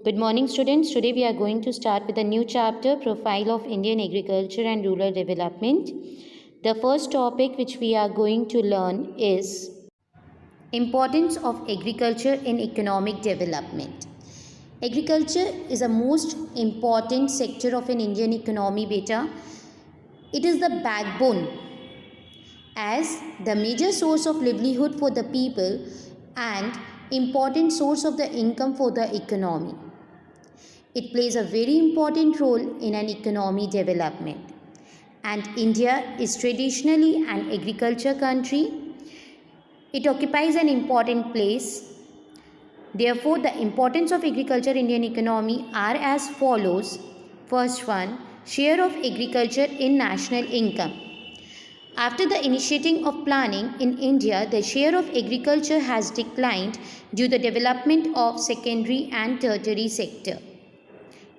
Good morning, students. Today we are going to start with a new chapter, Profile of Indian Agriculture and Rural Development. The first topic which we are going to learn is Importance of Agriculture in Economic Development. Agriculture is a most important sector of an Indian economy, beta. It is the backbone as the major source of livelihood for the people and important source of the income for the economy. It plays a very important role in an economy development. And India is traditionally an agriculture country. It occupies an important place. Therefore, the importance of agriculture in Indian economy are as follows. First one, share of agriculture in national income. After the initiating of planning in India, the share of agriculture has declined due to the development of secondary and tertiary sector.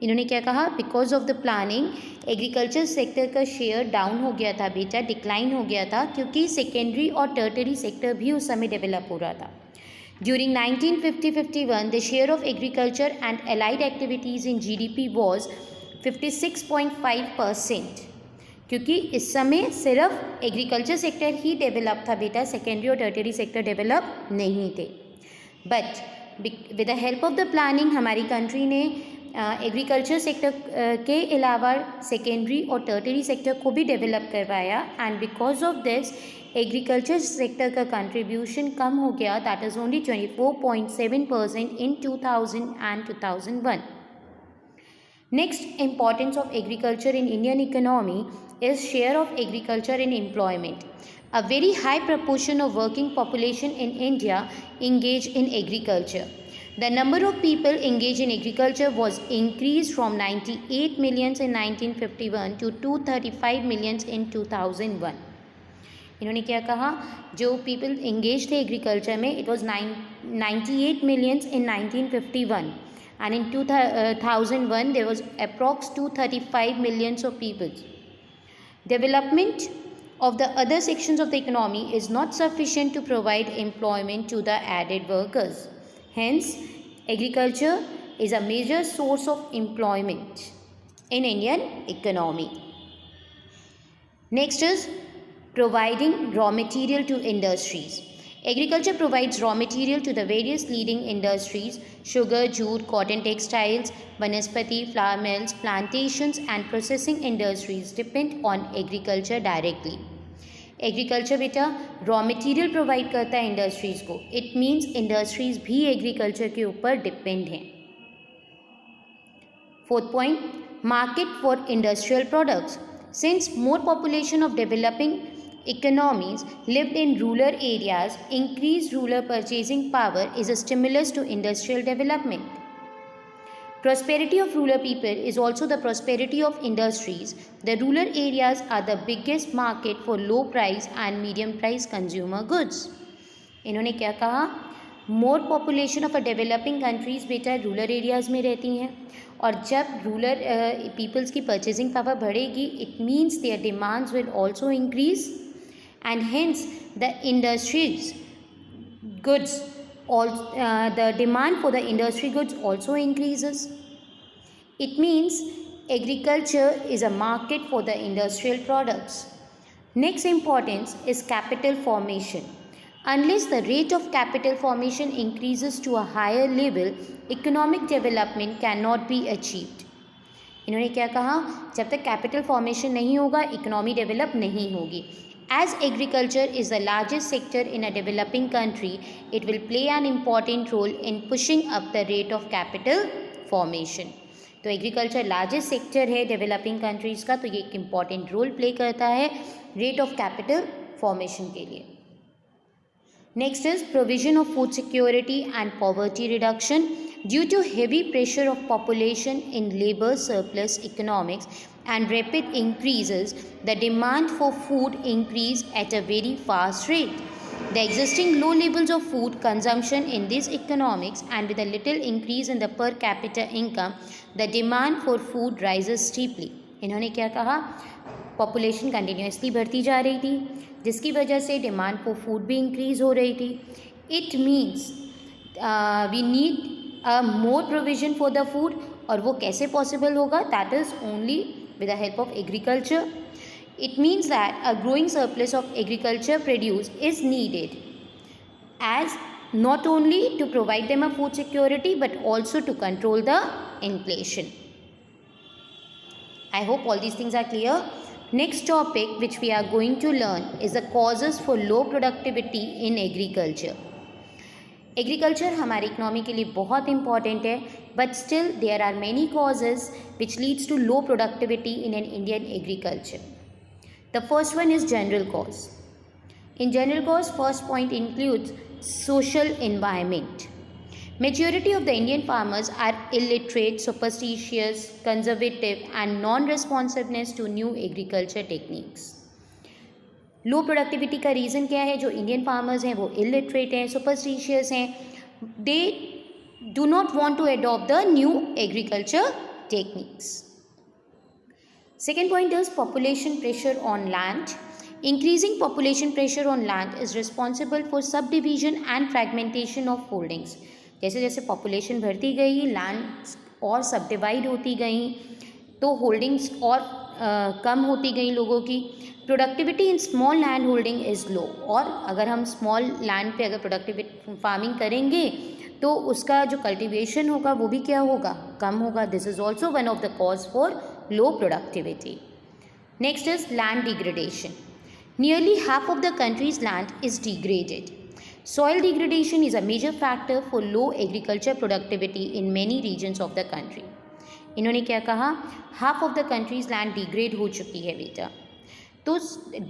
इन्होंने क्या कहा, because of the planning agriculture sector का share down हो गया था बेटा, decline हो गया था, क्योंकि सेकेंडरी और टर्टरी सेक्टर भी उस समय डेवलप हो रहा था. During 1950-51 the share of agriculture and allied activities in GDP was 56.5%, क्योंकि इस समय सिर्फ एग्रीकल्चर सेक्टर ही डेवलप था बेटा, सेकेंडरी और टर्टरी सेक्टर डेवलप नहीं थे. But with the help of the planning हमारी कंट्री ने एग्रीकल्चर सेक्टर के अलावा सेकेंडरी और टर्टरी सेक्टर को भी डेवलप करवाया. And because of this agriculture sector का कंट्रीब्यूशन कम हो गया, that is only 24.7% in 2000 and 2001. Next importance of agriculture in Indian economy is share of agriculture in employment. A very high proportion of working population in India engage in agriculture. The number of people engaged in agriculture was increased from 98 millions in 1951 to 235 millions in 2001. इन्होंने क्या कहा, जो people engage थे agriculture में, it was 98 millions in 1951. And in 2001 there was approx 235 millions of people. Development of the other sections of the economy is not sufficient to provide employment to the added workers. Hence, agriculture is a major source of employment in Indian economy. Next is providing raw material to industries. Agriculture provides raw material to the various leading industries: sugar, jute, cotton textiles, vanaspati, flour mills, plantations and processing industries depend on agriculture directly. Agriculture बेटा raw material provide करता है industries को. It means industries भी agriculture के ऊपर depend हैं. Fourth point, market for industrial products. Since more population of developing economies lived in rural areas, increased rural purchasing power is a stimulus to industrial development. Prosperity of rural people is also the prosperity of industries. The rural areas are the biggest market for low price and medium price consumer goods. इन्होंने क्या कहा, more population of a developing countries बेटा rural areas में रहती हैं, और जब rural peoples की परचेजिंग पावर बढ़ेगी, it means there demands will also increase. And hence the industries goods, the demand for the industry goods also increases. It means agriculture is a market for the industrial products. Next importance is capital formation. Unless the rate of capital formation increases to a higher level, economic development cannot be achieved. इन्होंने क्या कहा, जब तक capital formation नहीं होगा economy develop नहीं होगी. As agriculture is the largest sector in a developing country, it will play an important role in pushing up the rate of capital formation. तो एग्रीकल्चर लार्जेस्ट सेक्टर है developing countries का, तो ये एक important role play करता है rate of capital formation के लिए. Next is provision of food security and poverty reduction. Due to heavy pressure of population in labor surplus economics and rapid increases, the demand for food increased at a very fast rate. The existing low levels of food consumption in these economics and with a little increase in the per capita income, the demand for food rises steeply. इन्होंने क्या कहा, population continuously बढ़ती जा रही थी, जिसकी वजह से डिमांड फॉर फूड भी इंक्रीज़ हो रही थी. It means we need more provision for the food, और वो कैसे possible होगा? That is only with the help of agriculture. It means that a growing surplus of agriculture produce is needed as not only to provide them a food security but also to control the inflation. I hope all these things are clear. Next topic which we are going to learn is the causes for low productivity in agriculture. Agriculture हमारी economy के लिए बहुत important है, but still there are many causes which leads to low productivity in an Indian agriculture. The first one is general cause. In general cause, first point includes social environment. Majority of the Indian farmers are illiterate, superstitious, conservative and non-responsiveness to new agriculture techniques. Low productivity का reason क्या है? जो Indian farmers हैं वो illiterate हैं, superstitious हैं, they do not want to adopt the new agriculture techniques. Second point is population pressure on land. Increasing population pressure on land is responsible for subdivision and fragmentation of holdings. जैसे जैसे population बढ़ती गई, land और subdivide होती गई, तो holdings और कम होती गई लोगों की. Productivity in small land holding is low. और अगर हम small land पे अगर productivity farming करेंगे तो उसका जो cultivation होगा वो भी क्या होगा? कम होगा. This is also one of the cause for low productivity. Next is land degradation. Nearly half of the country's land is degraded. Soil degradation is a major factor for low agriculture productivity in many regions of the country. इन्होंने क्या कहा? Half of the countries land degrade हो चुकी है बेटा. तो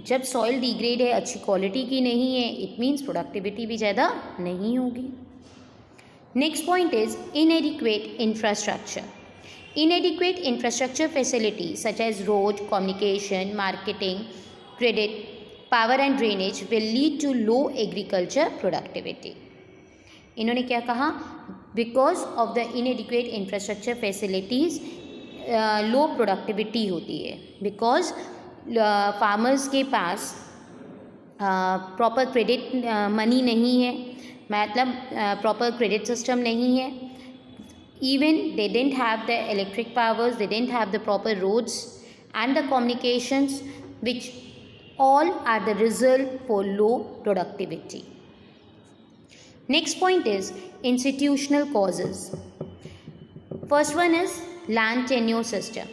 जब soil degrade है, अच्छी क्वालिटी की नहीं है, इट मीन्स प्रोडक्टिविटी भी ज़्यादा नहीं होगी. Next point is इनएडिक्वेट infrastructure. Inadequate infrastructure facilities such as road, communication, marketing, credit, power and drainage will lead to low agriculture productivity. इन्होंने क्या कहा? Because of the inadequate infrastructure facilities, low productivity होती है. Because farmers के पास proper credit money नहीं है, मतलब proper credit system नहीं है. Even they didn't have the electric powers, they didn't have the proper roads and the communications, which all are the result for low productivity. Next point is institutional causes. First one is land tenure system.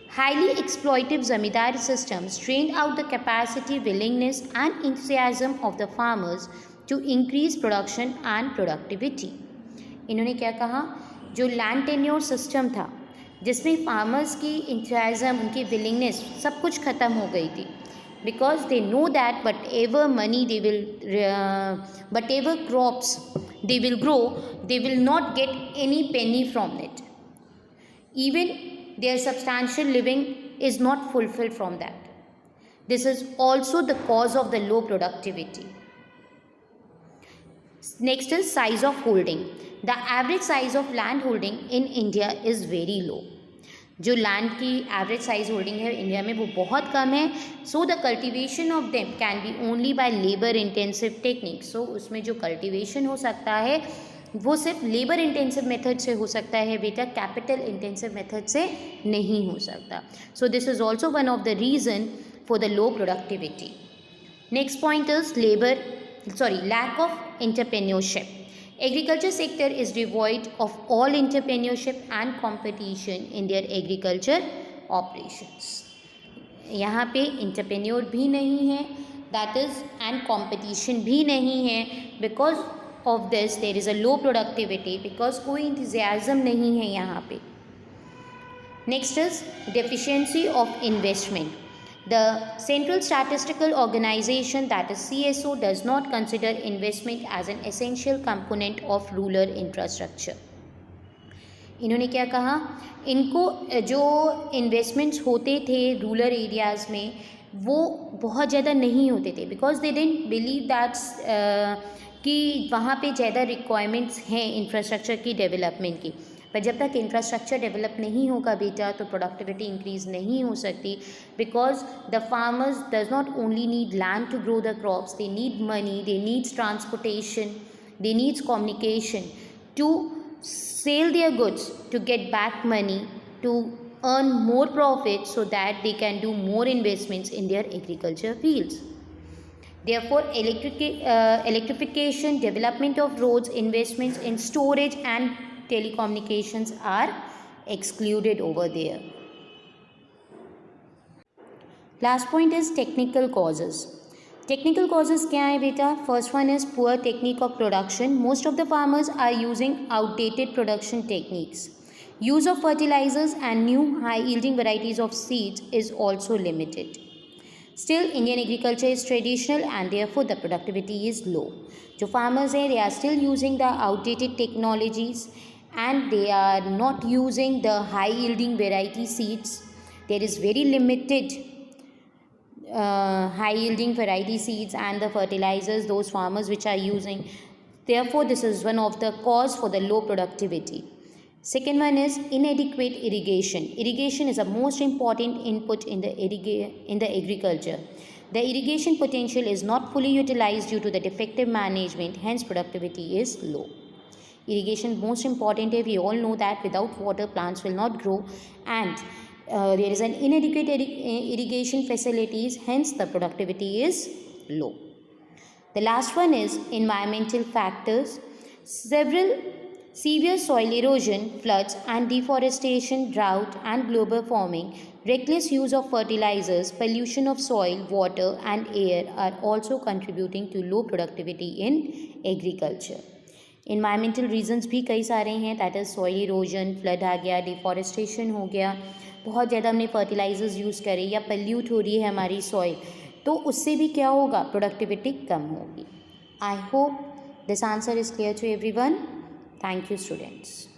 Highly exploitive zamindari systems drained out the capacity, willingness and enthusiasm of the farmers to increase production and productivity. इन्होंने क्या कहा? जो land tenure system था जिसमें farmers की enthusiasm, उनकी willingness सब कुछ ख़त्म हो गई थी. Because they know that whatever money they will, whatever crops they will grow, they will not get any penny from it. Even their substantial living is not fulfilled from that. This is also the cause of the low productivity. Next is size of holding. The average size of land holding in India is very low. जो land की average size holding है India में वो बहुत कम है. So the cultivation of them can be only by labor intensive techniques. So उसमें जो cultivation हो सकता है वो सिर्फ labor intensive method से हो सकता है बेटा, capital intensive method से नहीं हो सकता. So this is also one of the reason for the low productivity. Next point is lack of entrepreneurship. Agriculture sector is devoid of all entrepreneurship and competition in their agriculture operations. यहाँ पे entrepreneur भी नहीं है, that is and competition भी नहीं है. Because of this there is a low productivity, because कोई enthusiasm नहीं है यहाँ पे. Next is deficiency of investment. The Central Statistical Organization, that is CSO, does not consider investment as an essential component of rural infrastructure. इन्होंने क्या कहा? इनको जो इन्वेस्टमेंट्स होते थे रूरल एरियाज़ में वो बहुत ज़्यादा नहीं होते थे. Because they didn't believe that's कि वहाँ पे ज़्यादा रिक्वायरमेंट्स हैं इंफ्रास्ट्रक्चर की डेवलपमेंट की. पर जब तक इंफ्रास्ट्रक्चर डेवलप नहीं होगा बेटा तो प्रोडक्टिविटी इंक्रीज़ नहीं हो सकती. Because the farmers does not only need land to grow the crops, they need money, they needs transportation, they needs communication to sell their goods to get back money, to earn more profit so that they can do more investments in their agriculture fields. Therefore, electrification, development of roads, investments in storage and telecommunications are excluded over there. Last point is technical causes. Technical causes क्या है बेटा? First one is poor technique of production. Most of the farmers are using outdated production techniques. Use of fertilizers and new high-yielding varieties of seeds is also limited. Still, Indian agriculture is traditional and therefore the productivity is low. जो farmers हैं, they are still using the outdated technologies and they are not using the high-yielding variety seeds. There is very limited high-yielding variety seeds and the fertilizers those farmers which are using. Therefore, this is one of the cause for the low productivity. Second one is inadequate irrigation. Irrigation is the most important input in the agriculture. The irrigation potential is not fully utilized due to the defective management, hence productivity is low. Irrigation most important है, we all know that without water plants will not grow and there is an inadequate irrigation facilities, hence the productivity is low. The last one is environmental factors. Several severe soil erosion, floods and deforestation, drought and global warming, reckless use of fertilizers, pollution of soil, water and air are also contributing to low productivity in agriculture. Environmental reasons भी कई सारे हैं, that is soil erosion, flood आ गया, deforestation हो गया, बहुत ज़्यादा हमने फर्टिलाइजर्स यूज़ करे या पल्यूट हो रही है हमारी सॉइल, तो उससे भी क्या होगा? प्रोडक्टिविटी कम होगी. I hope this answer is clear to everyone. Thank you students.